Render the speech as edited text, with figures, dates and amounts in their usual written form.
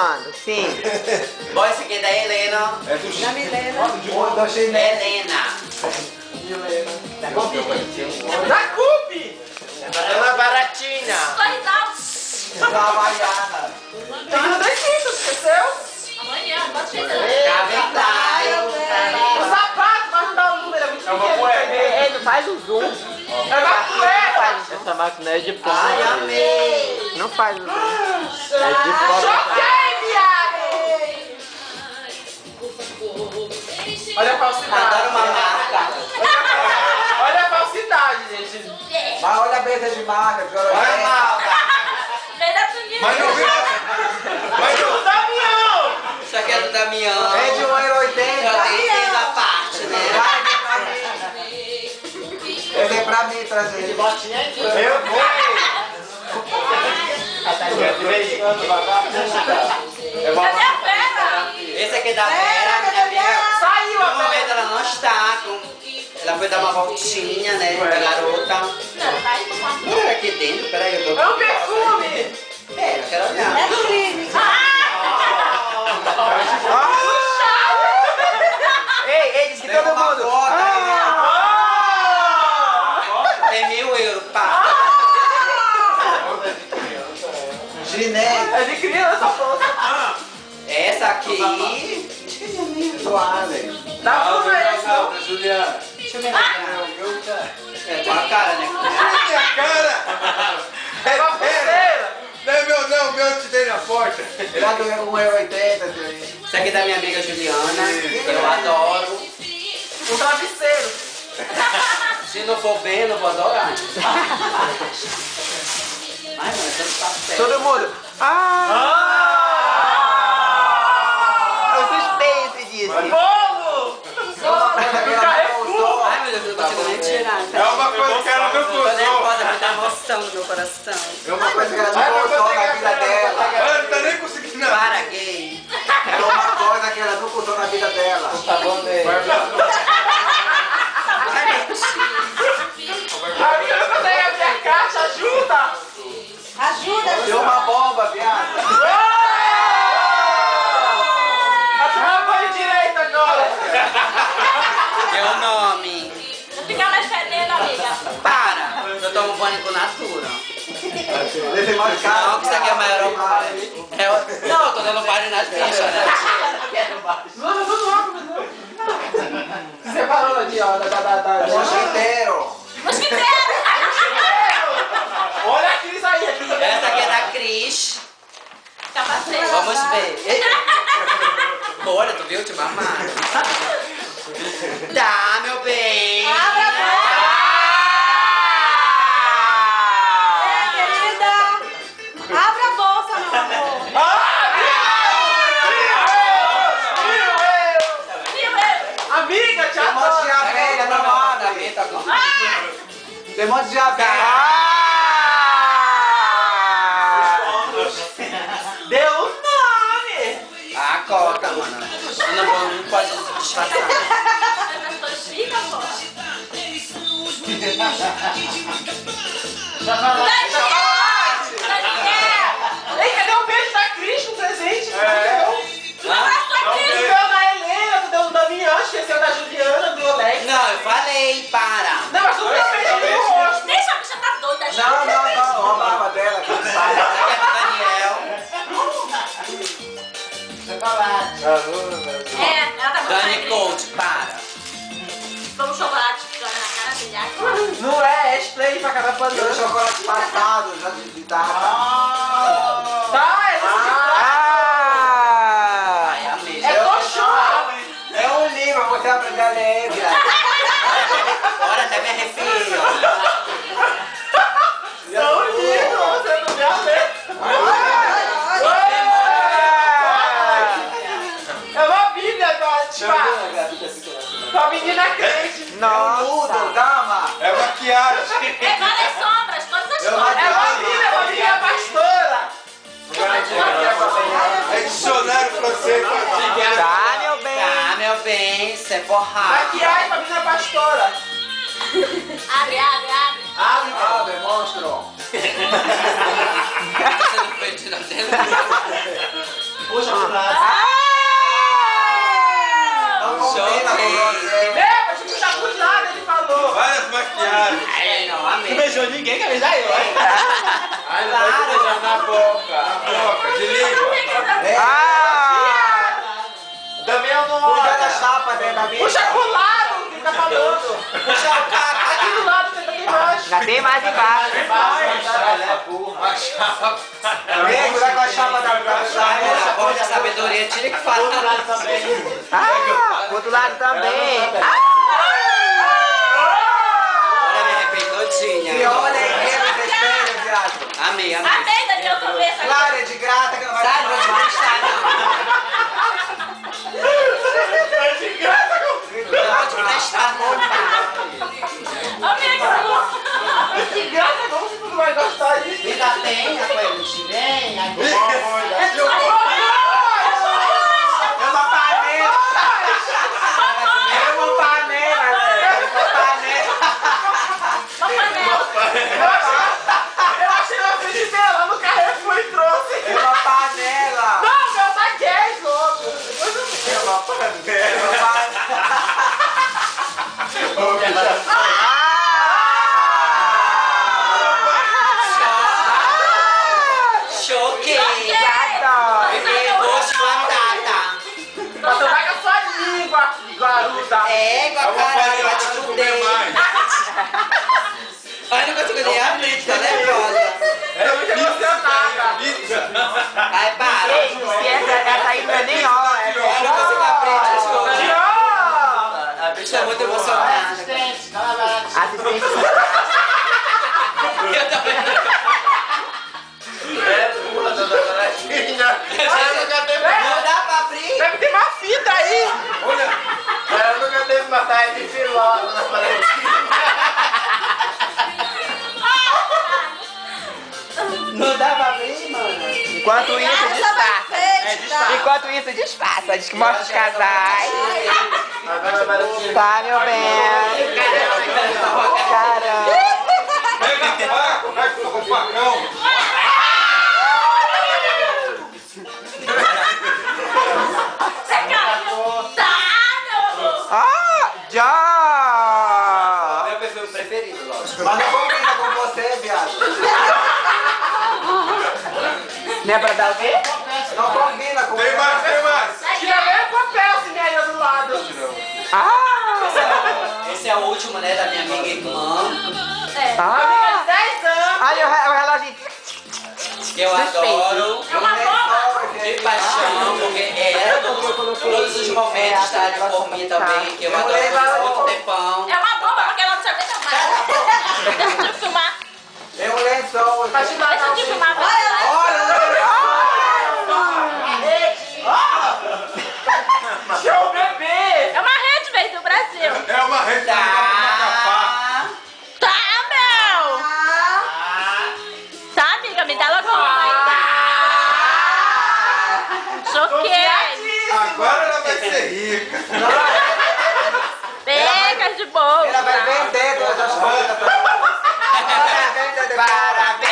falando, sim. Bom, esse aqui é da Helena. É do Da Milena. da chinesa. Helena. Da Cupi. É uma baratinha. Havaiana. Tem no dentista, esqueceu? Amanhã, bota O Cabeçalho. sapato, mas não dá o número, é muito pequeno. Ele não faz o zoom. É uma cueca. Essa máquina é de pó. Ai, amei. Não faz o zoom. É de pó. Choquei, viado! Olha a falsidade. Adoro uma marca. Olha a falsidade, gente. Mas olha a mesa de marca, de Olha a Jororé. marca. Mas não viu? Mas não. O Damião! Isso aqui é do Damião. É de 1,80 Eu tenho a parte, né? Esse é pra mim trazer. Botinha aqui. Eu vou. Cadê a Vera? Esse aqui é da Vera, minha amiga. Saiu No a momento ela não está. Ela foi dar uma voltinha, né? Com a garota. Não, tá aí com uma... Olha aqui dentro, peraí, eu tô... É um perfume! É, eu quero olhar. Ei, diz que todo mundo... Tem 1.000 euros, pá. Chinês. É de criança, poxa. Essa aqui... Suave. Dá pra ver isso. Juliana. Deixa eu me lembrar. É, com a cara, né? Minha cara. É uma pulseira. Não é meu não, o meu te dei na porta. Ele é do 1,80 também. Essa aqui é da minha amiga Juliana, que eu adoro. Um travesseiro. Se não for bem, eu não vou adorar. Ai, mano, tanto papel. Todo mundo. Eu suspense disso. Bolo! Ai, meu Deus, eu não consigo nem tirar. É uma coisa que ela não Tô gostou. nervosa, muita emoção no meu coração. É uma coisa que ela não gostou na vida dela. Ela não tá nem conseguindo nada. Para, gay. É uma coisa que ela não gostou na vida dela. Tá bom, né? Amiga, não consegue abrir a caixa, ajuda! Tem uma bomba, viado. Ajuda para direita agora! É o nome. Não fica mais fedendo, amiga. Para. Eu tomo banho com natura. Esse é mais caro. Não, que isso aqui é maior. Não, eu tô dando banho nas bichas, né? Você parou aqui, ó, da... Mosquiteiro. Olha a Cris aí, a Cris Essa aqui é da Cris. Capacete. Vamos ver. Olha, tu viu? Te mamar. Tá, meu bem. Abre a bolsa, meu amor. Amiga, te Tem um monte de adoro! abelha na moda. Tem um monte de abelha. Deu o nome! A coca, mano. Eu não pode disfarçar. As coisas ficam, pô. Ei, cadê o beijo da Cris com presente? Tu deu da Helena, tu deu do Damião, esqueceu da Juliana, do Alex. Não, eu falei, para. Não, mas tu deu beijo no rosto. Deixa a bicha tá doida, gente. Não, roubava dela. Que Essa aqui é do Daniel. É, ela tá muito Dani alegre. Coach, para. Vamos chocolate ficando na cara dele. Não é spray pra cada Eu panela. chocolate passado, já de data. Tá, é desse Ai, amei. É colchão. É um livro, você aprender a ler, viado. Olha, até me arrepio. É um livro, você não vê a letra. É uma bíblia, tipo, pra menina crente. Tudo, dama. É maquiagem. É várias sombras, todas as Eu cores. É uma bíblia pra menina pastora. É dicionário francês. Tá, meu bem. Tá, meu bem, isso é porrada. Maquiagem pra menina pastora. Abre, abre, abre. Abre, monstro. Você não foi tirar dentro? Puxa pro lado. Não combina com você. Lembra de puxar pros lados, ele falou. Várias maquiagens. Não, amei. Não beijou ninguém, quer beijar eu? Aí vai beijar na boca. Na boca, de língua. Também eu não Puxa a chapa dentro da minha. Puxa pro lado, que tá falando. Puxa o cara. Aqui do lado, tenta aqui embaixo. Já tem mais embaixo. Uma chapa. Vem, cuidar com a chapa da chapa. Voz da sabedoria, tira que fala. Outro lado também. Pro outro lado também. Olha, me arrependo todinha. E olha aí, que espelho, viado. Amei, amei. Amei, Daniel, cabeça. Claro, é de grata que não vai dar. Sai, vou te prestar, não. Não vou te prestar, não. Amei, que louco. Que graça, como você não vai gostar disso? Ainda tem, rapaz, não te vem. É só É uma panela. É uma panela, velho. É uma panela. uma panela. Eu achei na frente dela no Carrefour e trouxe. É uma panela. Não, meu tá gay, louco. Depois eu É uma panela. Choquei. Exato. Peguei gosto de batata. Mas tu vai com a sua língua, garuda. Égua, É uma cara, panela vai te pra comer fuder. mais. Ai, não consigo nem abrir, tá nervosa. É pizza. Ai, para. Se essa aí não é nem ó. Eu não consigo abrir, desculpa. A bicha Estou muito emocionada. Assistente. Assistente. Eu também. É, porra, dona Baratinha. Não dá pra abrir? Deve ter uma fita aí. Eu nunca teve uma saia de filó, dona Baratinha. Não dá pra abrir, mano. Enquanto isso, disfarça. Enquanto isso, disfarça. Diz que mostra os casais. A dona Baratinha. Tá, meu bem. Caramba. Pega a faca, vai com o facão. Você caiu. Tá, meu amor. Ah, já. Meu perfil preferido, lógico. Mas não combina com você, viado. Não é pra dar o quê? Não combina com Tem mais, tem mais. Tira meio papel, assim, aí do lado. Ah. Esse é o último, né, da minha amiga irmã. Ah. 10 anos. Olha o reloginho. Que eu adoro. É uma bomba. De paixão, porque ela, todos os momentos está ali por mim também, que eu adoro por muito tempão. É uma bomba, porque ela não se aguenta mais. Deixa eu te filmar. Tem um lençol. Deixa Deixa eu te filmar. Deixa eu beber. É uma rede, velho, do Brasil. É uma rede pra Macapá. Tá, meu. Tá, amiga, me dá logo uma. Choquei. Agora ela vai ser rica. Pega de boa. Ela vai vender todas as coisas. Ela vai vender depois. Parabéns.